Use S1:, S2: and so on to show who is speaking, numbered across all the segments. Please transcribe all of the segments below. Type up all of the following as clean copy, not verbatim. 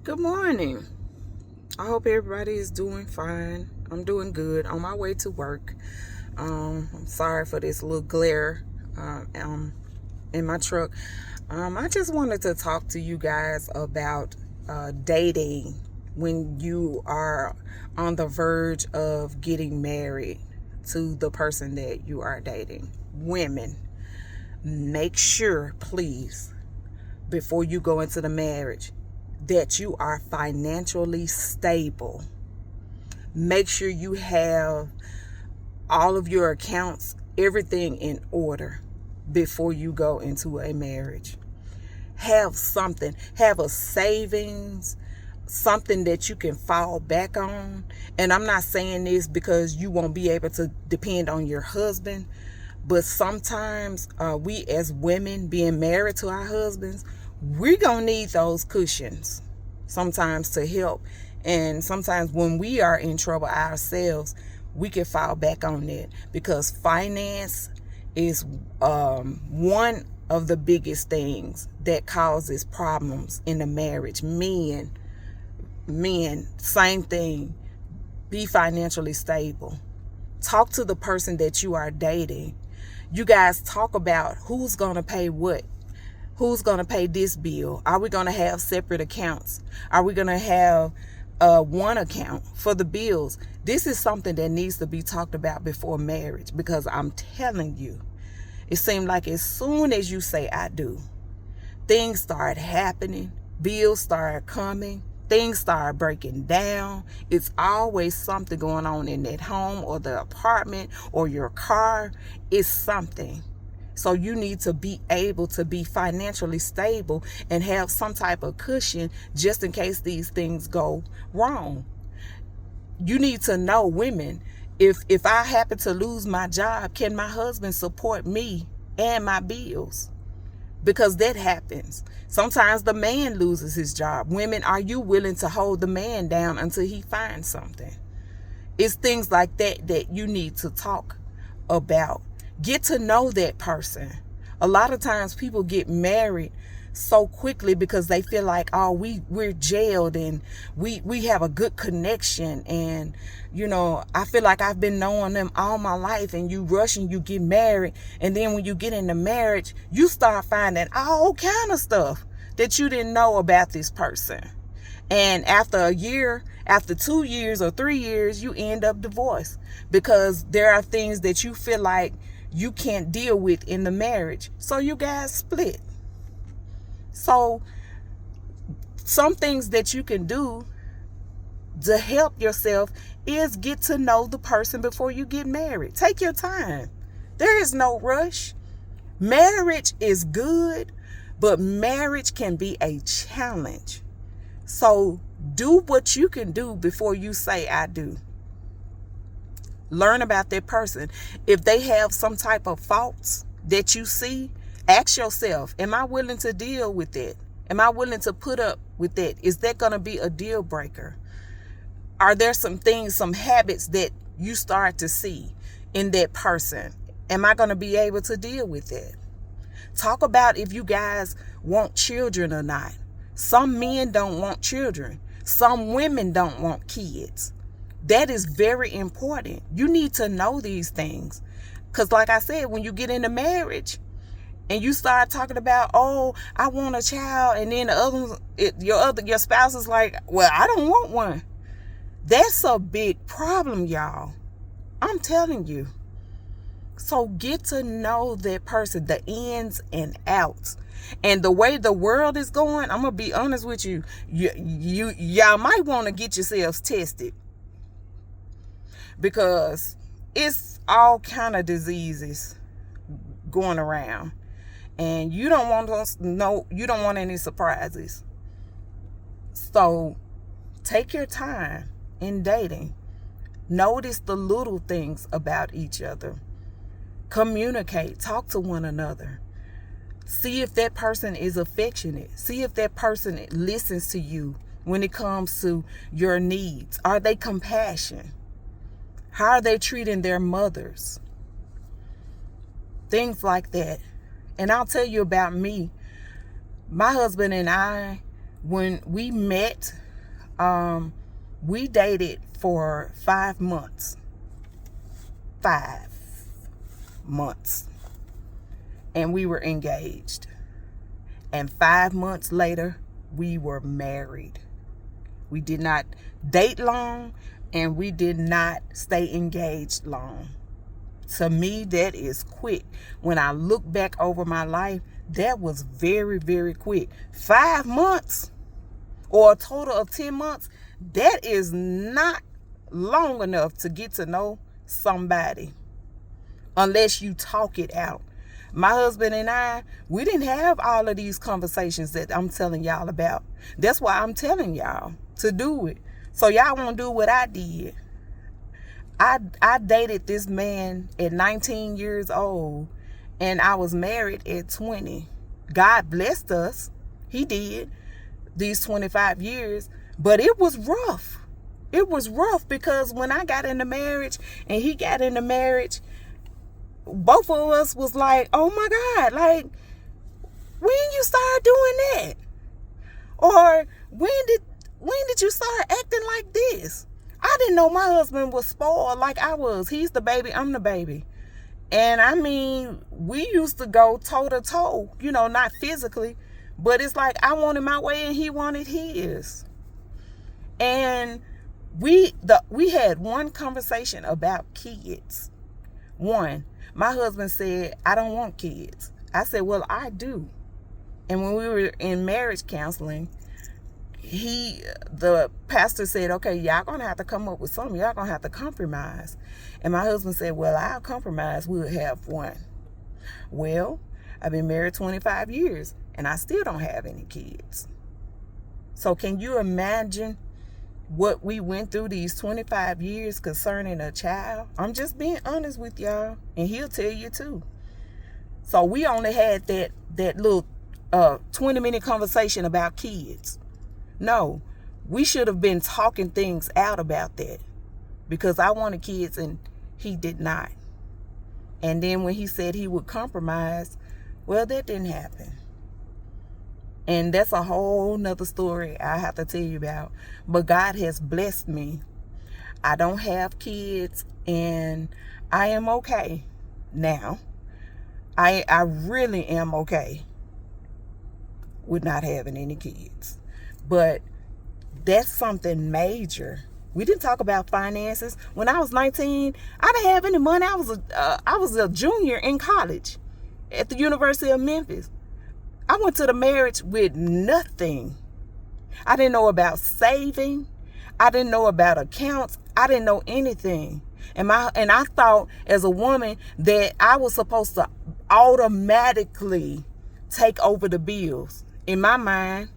S1: Good morning. I hope everybody is doing fine. I'm doing good. On my way to work. I'm sorry for this little glare in my truck. I just wanted to talk to you guys about dating when you are on the verge of getting married to the person that you are dating. Women, make sure, please, before you go into the marriage, that you are financially stable. Make sure you have all of your accounts, everything in order before you go into a marriage. Have something, have a savings, something that you can fall back on. And I'm not saying this because you won't be able to depend on your husband, but sometimes we as women being married to our husbands, we're going to need those cushions sometimes to help. And sometimes when we are in trouble ourselves, we can fall back on that because finance is one of the biggest things that causes problems in the marriage. Men, same thing. Be financially stable. Talk to the person that you are dating. You guys talk about who's going to pay what. Who's going to pay this bill? Are we going to have separate accounts? Are we going to have one account for the bills? This is something that needs to be talked about before marriage because I'm telling you, it seems like as soon as you say I do, things start happening, bills start coming, things start breaking down. It's always something going on in that home or the apartment or your car. It's something. So you need to be able to be financially stable and have some type of cushion just in case these things go wrong. You need to know, women, if I happen to lose my job, can my husband support me and my bills? Because that happens. Sometimes the man loses his job. Women, are you willing to hold the man down until he finds something? It's things like that that you need to talk about. Get to know that person. A lot of times people get married so quickly because they feel like, oh, we're jailed and we have a good connection, and I feel like I've been knowing them all my life, and you rush and you get married, and then when you get into marriage you start finding all kind of stuff that you didn't know about this person. And after a year, after 2 years or 3 years, you end up divorced because there are things that you feel like you can't deal with in the marriage. So you guys split. So some things that you can do to help yourself is get to know the person before you get married. Take your time. There is no rush. Marriage is good, but marriage can be a challenge. So do what you can do before you say I do. Learn about that person. If they have some type of faults that you see, ask yourself, am I willing to deal with that? Am I willing to put up with that? Is that going to be a deal breaker? Are there some things, some habits that you start to see in that person? Am I going to be able to deal with that? Talk about if you guys want children or not. Some men don't want children. Some women don't want kids. That is very important. You need to know these things. Because like I said, when you get into marriage and you start talking about, oh, I want a child, and then your spouse is like, well, I don't want one. That's a big problem, y'all. I'm telling you. So get to know that person, the ins and outs. And the way the world is going, I'm going to be honest with you, y'all might want to get yourselves tested. Because it's all kind of diseases going around, and you don't want any surprises. So take your time in dating. Notice the little things about each other. Communicate, talk to one another. See if that person is affectionate. See if that person listens to you when it comes to your needs. Are they compassionate? How are they treating their mothers? Things like that. And I'll tell you about me. My husband and I, When we met, we dated for 5 months. 5 months. And we were engaged. And 5 months later, we were married. We did not date long, and we did not stay engaged long. To me, that is quick. When I look back over my life, that was very, very quick. 5 months or a total of 10 months, that is not long enough to get to know somebody unless you talk it out. My husband and I, we didn't have all of these conversations that I'm telling y'all about. That's why I'm telling y'all to do it. So y'all won't do what I did. I dated this man at 19 years old, and I was married at 20. God blessed us. He did, these 25 years. But it was rough. It was rough because when I got into marriage and he got into marriage, both of us was like, oh my God, like, when you start doing that? Or when did you start acting like this? I didn't know my husband was spoiled like I was. He's the baby, I'm the baby. And I mean, we used to go toe to toe, you know, not physically, but it's like I wanted my way and he wanted his. And we had one conversation about kids. One, my husband said, I don't want kids. I said, well, I do. And when we were in marriage counseling, the pastor said, okay, y'all gonna have to come up with something. Y'all gonna have to compromise. And my husband said, well, I'll compromise. We'll have one. Well, I've been married 25 years and I still don't have any kids. So can you imagine what we went through these 25 years concerning a child? I'm just being honest with y'all, and he'll tell you too. So we only had that little 20-minute conversation about kids. No, we should have been talking things out about that, because I wanted kids and he did not. And then when he said he would compromise, well, that didn't happen. And that's a whole nother story I have to tell you about. But God has blessed me. I don't have kids, and I am okay now. I really am okay with not having any kids. But that's something major. We didn't talk about finances. When I was 19, I didn't have any money. I was a junior in college at the University of Memphis. I went to the marriage with nothing. I didn't know about saving. I didn't know about accounts. I didn't know anything. And I thought as a woman that I was supposed to automatically take over the bills in my mind.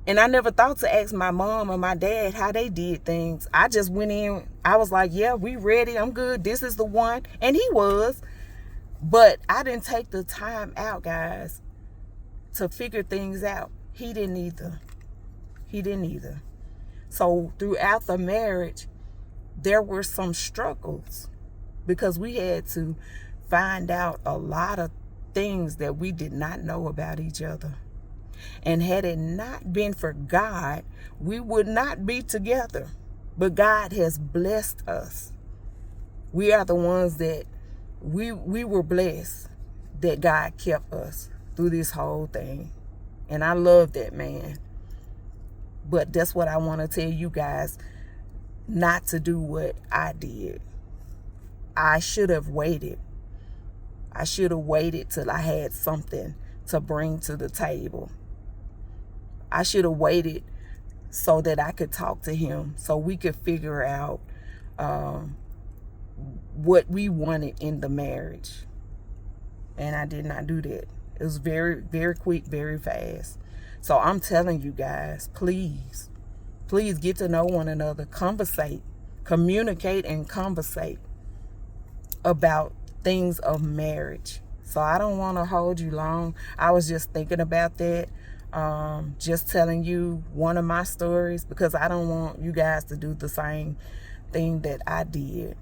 S1: And I never thought to ask my mom or my dad how they did things. I just went in. I was like, yeah, we ready. I'm good. This is the one. And he was. But I didn't take the time out, guys, to figure things out. He didn't either. So throughout the marriage, there were some struggles because we had to find out a lot of things that we did not know about each other. And had it not been for God, we would not be together. But God has blessed us. We are the ones that we were blessed that God kept us through this whole thing. And I love that man. But that's what I want to tell you guys, not to do what I did. I should have waited. I should have waited till I had something to bring to the table. I should have waited so that I could talk to him, so we could figure out what we wanted in the marriage. And I did not do that. It was very, very quick, very fast. So I'm telling you guys, please get to know one another. Conversate, communicate, and conversate about things of marriage. So I don't want to hold you long. I was just thinking about that. Just telling you one of my stories, because I don't want you guys to do the same thing that I did.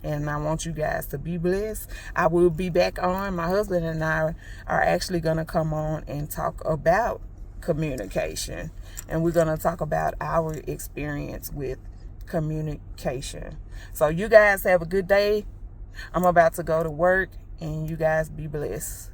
S1: And I want you guys to be blessed. I will be back on. My husband and I are actually going to come on and talk about communication. And we're going to talk about our experience with communication. So you guys have a good day. I'm about to go to work, and you guys be blessed.